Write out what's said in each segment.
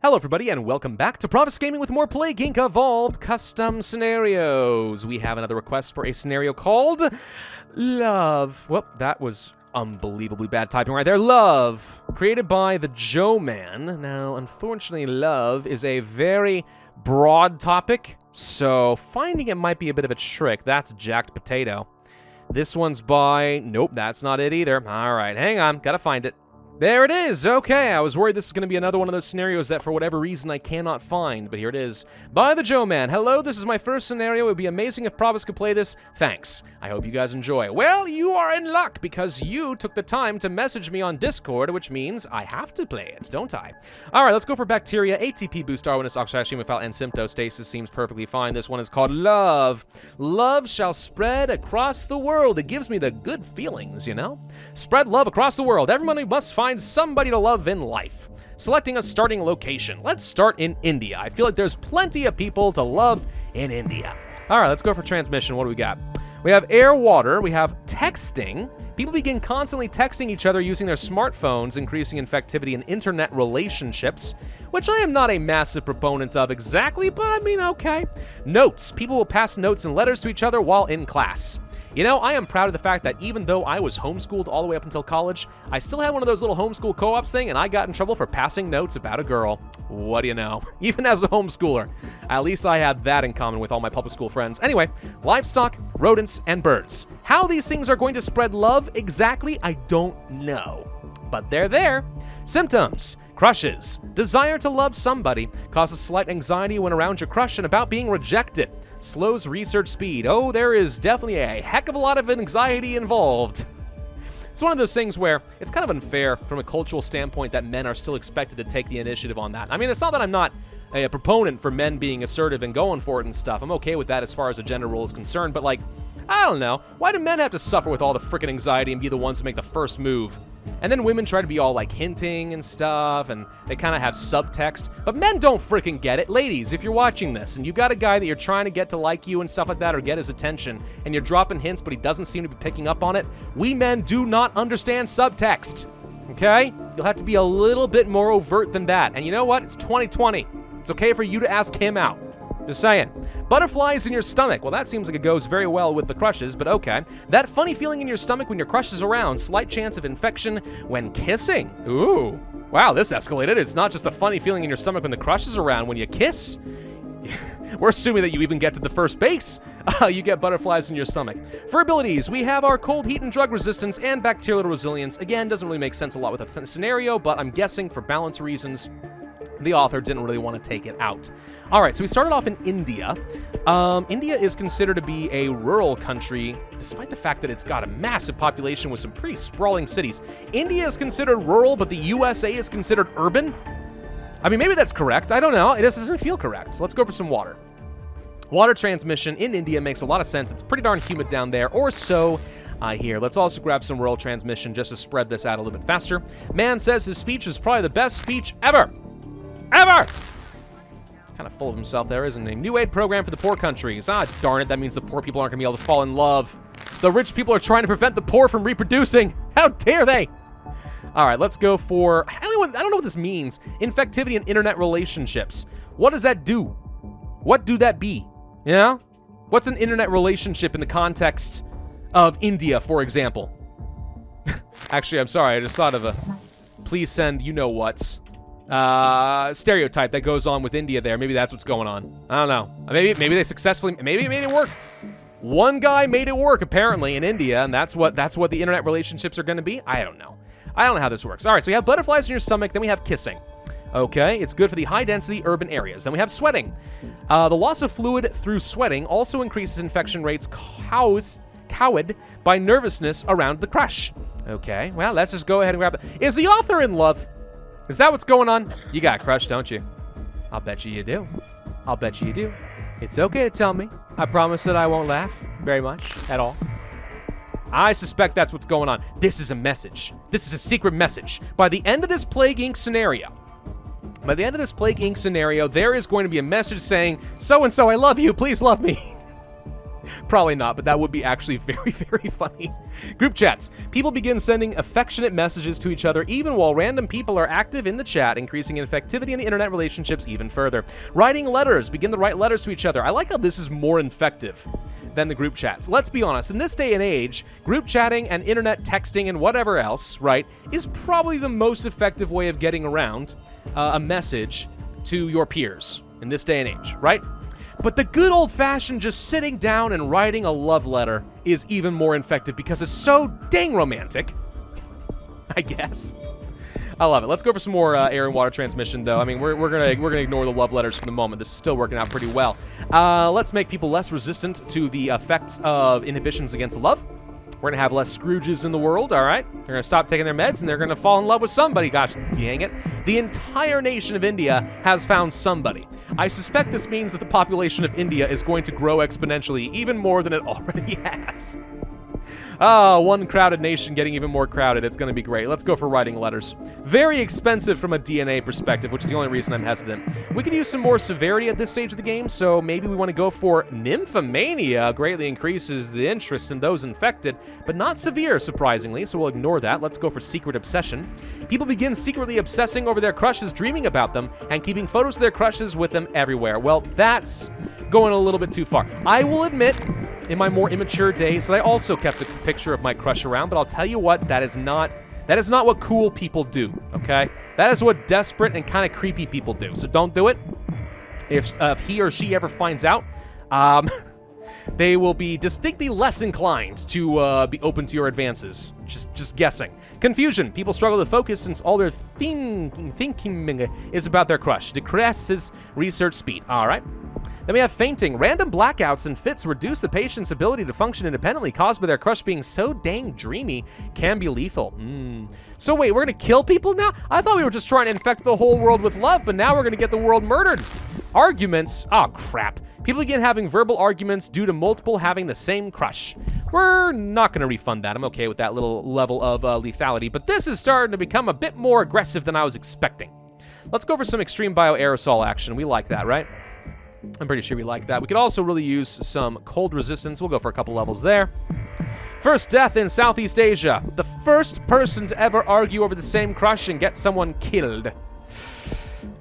Hello everybody, and welcome back to Pravus Gaming with more Plague Inc. Evolved Custom Scenarios. We have another request for a scenario called Love. Well, that was unbelievably bad typing right there. Love, created by the Joe Man. Now, unfortunately, love is a very broad topic, so finding it might be a bit of a trick. That's Jacked Potato. This one's by... Nope, that's not it either. All right, hang on, gotta find it. There it is! Okay, I was worried this was going to be another one of those scenarios that for whatever reason I cannot find, but here it is. By the Joe Man. Hello, this is my first scenario. It would be amazing if Pravus could play this. Thanks. I hope you guys enjoy. Well, you are in luck because you took the time to message me on Discord, which means I have to play it, don't I? Alright, let's go for Bacteria. ATP boost, Darwinist, oxidation without, and symptostasis seems perfectly fine. This one is called Love. Love shall spread across the world. It gives me the good feelings, you know? Spread love across the world. Everybody must find somebody to love in life. Selecting a starting location. Let's start in India. I feel like there's plenty of people to love in India. All right, let's go for transmission. What do we got? We have air, water. We have texting. People begin constantly texting each other using their smartphones, increasing infectivity in internet relationships, which I am not a massive proponent of exactly, but I mean, okay. Notes. People will pass notes and letters to each other while in class. You know, I am proud of the fact that even though I was homeschooled all the way up until college, I still had one of those little homeschool co-ops thing, and I got in trouble for passing notes about a girl. What do you know? Even as a homeschooler. At least I had that in common with all my public school friends. Anyway, livestock, rodents, and birds. How these things are going to spread love exactly, I don't know. But they're there. Symptoms. Crushes. Desire to love somebody. Causes slight anxiety when around your crush and about being rejected. Slows research speed. Oh, there is definitely a heck of a lot of anxiety involved. It's one of those things where it's kind of unfair from a cultural standpoint that men are still expected to take the initiative on that. I mean, it's not that I'm not a proponent for men being assertive and going for it and stuff. I'm okay with that as far as a gender role is concerned, but like, I don't know. Why do men have to suffer with all the freaking anxiety and be the ones to make the first move? And then women try to be all like hinting and stuff, and they kind of have subtext. But men don't freaking get it. Ladies, if you're watching this and you got a guy that you're trying to get to like you and stuff like that or get his attention, and you're dropping hints but he doesn't seem to be picking up on it, we men do not understand subtext. Okay? You'll have to be a little bit more overt than that. And you know what? It's 2020. It's okay for you to ask him out. Just saying. Butterflies in your stomach. Well, that seems like it goes very well with the crushes, but okay. That funny feeling in your stomach when your crush is around. Slight chance of infection when kissing. Ooh. Wow, this escalated. It's not just the funny feeling in your stomach when the crush is around. When you kiss, we're assuming that you even get to the first base. You get butterflies in your stomach. For abilities, we have our cold, heat, and drug resistance and bacterial resilience. Again, doesn't really make sense a lot with a scenario, but I'm guessing for balance reasons, the author didn't really want to take it out. All right, so we started off in India. India is considered to be a rural country, despite the fact that it's got a massive population with some pretty sprawling cities. India is considered rural, but the USA is considered urban. I mean, maybe that's correct. I don't know. It just doesn't feel correct. So let's go for some water. Water transmission in India makes a lot of sense. It's pretty darn humid down there, or so I hear. Let's also grab some rural transmission just to spread this out a little bit faster. Man says his speech is probably the best speech ever. Ever! Kind of full of himself there, isn't he? New aid program for the poor countries. Ah, darn it, that means the poor people aren't going to be able to fall in love. The rich people are trying to prevent the poor from reproducing. How dare they? All right, let's go for... I don't know what this means. Infectivity in internet relationships. What does that do? What do that be? You know? What's an internet relationship in the context of India, for example? Actually, I'm sorry, I just thought of a... Please send you-know-whats. Stereotype that goes on with India there. Maybe that's what's going on. I don't know. Maybe they successfully... Maybe it made it work. One guy made it work, apparently, in India, and that's what the internet relationships are going to be? I don't know. I don't know how this works. All right, so we have butterflies in your stomach, then we have kissing. Okay, it's good for the high-density urban areas. Then we have sweating. The loss of fluid through sweating also increases infection rates cowed by nervousness around the crush. Okay, well, let's just go ahead and grab it. Is the author in love? Is that what's going on? You got a crush, don't you? I'll bet you do. I'll bet you do. It's okay to tell me. I promise that I won't laugh very much at all. I suspect that's what's going on. This is a message. This is a secret message. By the end of this Plague Inc. scenario, there is going to be a message saying, so-and-so, I love you, please love me. Probably not, but that would be actually very, very funny. Group chats. People begin sending affectionate messages to each other even while random people are active in the chat, increasing infectivity in the internet relationships even further. Writing letters. Begin to write letters to each other. I like how this is more infective than the group chats. Let's be honest, in this day and age, group chatting and internet texting and whatever else, right, is probably the most effective way of getting around a message to your peers in this day and age, right? But the good old-fashioned just sitting down and writing a love letter is even more effective because it's so dang romantic, I guess. I love it. Let's go for some more air and water transmission, though. I mean, we're gonna ignore the love letters for the moment. This is still working out pretty well. Let's make people less resistant to the effects of inhibitions against love. We're going to have less Scrooges in the world, all right? They're going to stop taking their meds, and they're going to fall in love with somebody. Gosh, dang it. The entire nation of India has found somebody. I suspect this means that the population of India is going to grow exponentially, even more than it already has. One crowded nation getting even more crowded. It's going to be great. Let's go for writing letters. Very expensive from a DNA perspective, which is the only reason I'm hesitant. We could use some more severity at this stage of the game, so maybe we want to go for nymphomania. Greatly increases the interest in those infected, but not severe, surprisingly, so we'll ignore that. Let's go for secret obsession. People begin secretly obsessing over their crushes, dreaming about them, and keeping photos of their crushes with them everywhere. Well, that's going a little bit too far. I will admit, in my more immature days, that I also kept a picture of my crush around, but I'll tell you what, that is not what cool people do, okay? That is what desperate and kind of creepy people do, so don't do it. If he or she ever finds out, they will be distinctly less inclined to be open to your advances. Just guessing. Confusion. People struggle to focus since all their thinking is about their crush. Decreases research speed. All right. Then we have fainting. Random blackouts and fits reduce the patient's ability to function independently, caused by their crush being so dang dreamy, can be lethal. So wait, we're going to kill people now? I thought we were just trying to infect the whole world with love, but now we're going to get the world murdered. Arguments. Oh, crap. People begin having verbal arguments due to multiple having the same crush. We're not going to refund that. I'm okay with that little level of lethality, but this is starting to become a bit more aggressive than I was expecting. Let's go for some extreme bioaerosol action. We like that, right? I'm pretty sure we like that. We could also really use some cold resistance. We'll go for a couple levels there. First death in Southeast Asia. The first person to ever argue over the same crush and get someone killed.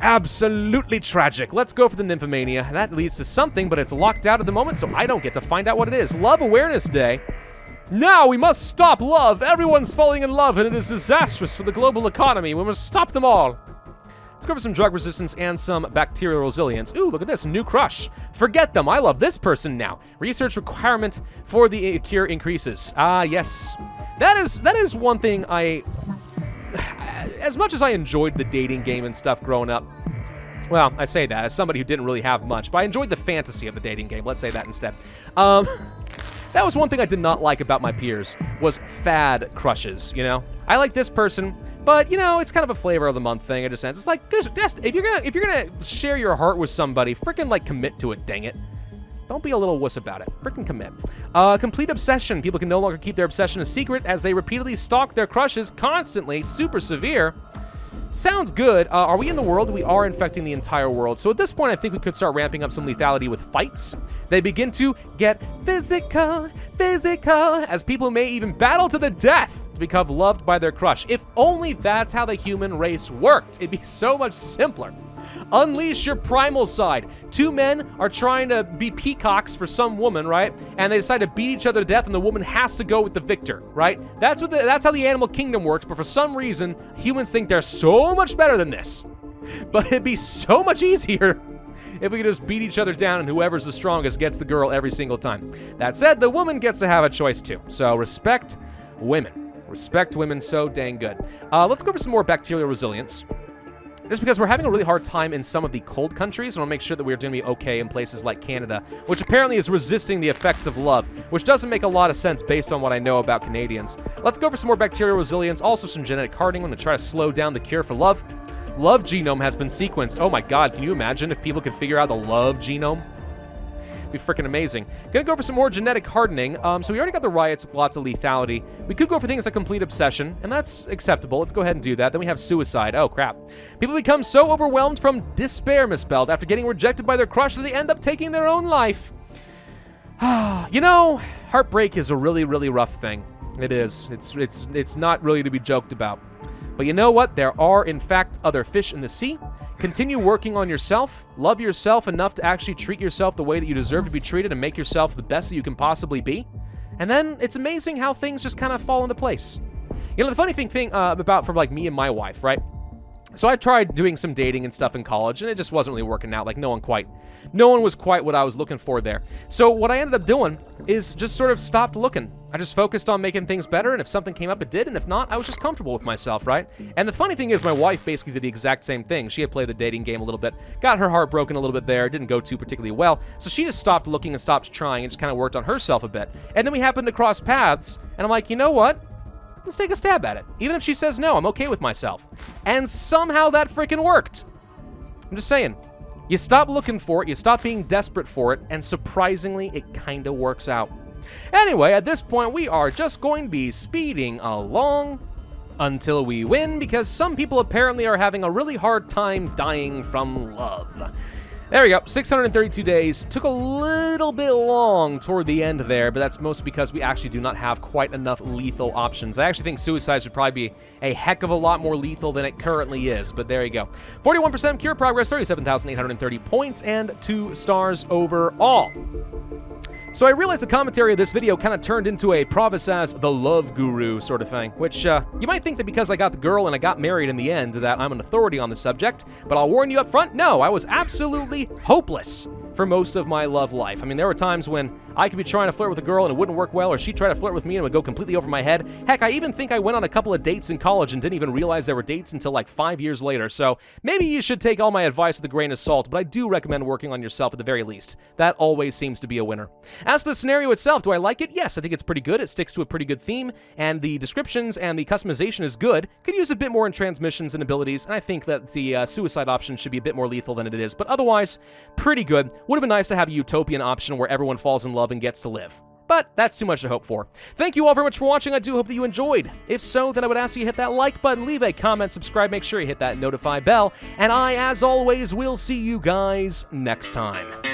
Absolutely tragic. Let's go for the nymphomania. That leads to something, but it's locked out at the moment, so I don't get to find out what it is. Love Awareness Day. Now we must stop love. Everyone's falling in love, and it is disastrous for the global economy. We must stop them all. Let's go for some drug resistance and some bacterial resilience. Ooh, look at this. New crush. Forget them. I love this person now. Research requirement for the cure increases. Yes. That is one thing as much as I enjoyed the dating game and stuff growing up, well, I say that as somebody who didn't really have much, but I enjoyed the fantasy of the dating game. Let's say that instead. That was one thing I did not like about my peers, was fad crushes, you know? I like this person, but, you know, it's kind of a flavor of the month thing in a sense. It's like, just if you're gonna share your heart with somebody, freaking, like, commit to it, dang it. Don't be a little wuss about it. Freaking commit. Complete obsession. People can no longer keep their obsession a secret as they repeatedly stalk their crushes constantly. Super severe. Sounds good. Are we in the world? We are infecting the entire world. So at this point, I think we could start ramping up some lethality with fights. They begin to get physical, as people may even battle to the death to become loved by their crush. If only that's how the human race worked. It'd be so much simpler. Unleash your primal side. Two men are trying to be peacocks for some woman, right? And they decide to beat each other to death, and the woman has to go with the victor, right? That's how the animal kingdom works, but for some reason, humans think they're so much better than this. But it'd be so much easier if we could just beat each other down, and whoever's the strongest gets the girl every single time. That said, the woman gets to have a choice too. So respect women. Respect women so dang good. Let's go for some more bacterial resilience. Just because we're having a really hard time in some of the cold countries, and we'll make sure that we're going to be okay in places like Canada, which apparently is resisting the effects of love, which doesn't make a lot of sense based on what I know about Canadians. Let's go for some more bacterial resilience, also some genetic hardening. I'm going to try to slow down the cure for love. Love genome has been sequenced. Oh my god, can you imagine if people could figure out the love genome? Be freaking amazing. Gonna go for some more genetic hardening. So we already got the riots with lots of lethality. We could go for things like complete obsession, and that's acceptable. Let's go ahead and do that. Then we have suicide. Oh, crap. People become so overwhelmed from despair, misspelled, after getting rejected by their crush that they end up taking their own life. You know, heartbreak is a really, really rough thing. It is. It's not really to be joked about. But you know what? There are, in fact, other fish in the sea. Continue working on yourself. Love yourself enough to actually treat yourself the way that you deserve to be treated and make yourself the best that you can possibly be. And then it's amazing how things just kind of fall into place. You know, the funny thing about for like me and my wife, right? So I tried doing some dating and stuff in college, and it just wasn't really working out. Like, no one was quite what I was looking for there. So what I ended up doing is just sort of stopped looking. I just focused on making things better, and if something came up, it did, and if not, I was just comfortable with myself, right? And the funny thing is, my wife basically did the exact same thing. She had played the dating game a little bit, got her heart broken a little bit there, didn't go too particularly well, so she just stopped looking and stopped trying and just kind of worked on herself a bit. And then we happened to cross paths, and I'm like, you know what? Let's take a stab at it. Even if she says no, I'm okay with myself. And somehow that freaking worked. I'm just saying. You stop looking for it, you stop being desperate for it, and surprisingly, it kind of works out. Anyway, at this point, we are just going to be speeding along until we win, because some people apparently are having a really hard time dying from love. There we go, 632 days. Took a little bit long toward the end there, but that's mostly because we actually do not have quite enough lethal options. I actually think suicide should probably be a heck of a lot more lethal than it currently is, but there you go. 41% cure progress, 37,830 points, and 2 stars overall. So I realized the commentary of this video kind of turned into a Pravus as the love guru sort of thing, which you might think that because I got the girl and I got married in the end that I'm an authority on the subject, but I'll warn you up front, no, I was absolutely hopeless for most of my love life. I mean, there were times when I could be trying to flirt with a girl and it wouldn't work well, or she'd try to flirt with me and it would go completely over my head. Heck, I even think I went on a couple of dates in college and didn't even realize there were dates until like 5 years later, so maybe you should take all my advice with a grain of salt, but I do recommend working on yourself at the very least. That always seems to be a winner. As for the scenario itself, do I like it? Yes, I think it's pretty good. It sticks to a pretty good theme, and the descriptions and the customization is good. Could use a bit more in transmissions and abilities, and I think that the suicide option should be a bit more lethal than it is, but otherwise, pretty good. Would have been nice to have a utopian option where everyone falls in love and gets to live. But that's too much to hope for. Thank you all very much for watching. I do hope that you enjoyed. If so, then I would ask you to hit that like button, leave a comment, subscribe, make sure you hit that notify bell, and I, as always, will see you guys next time.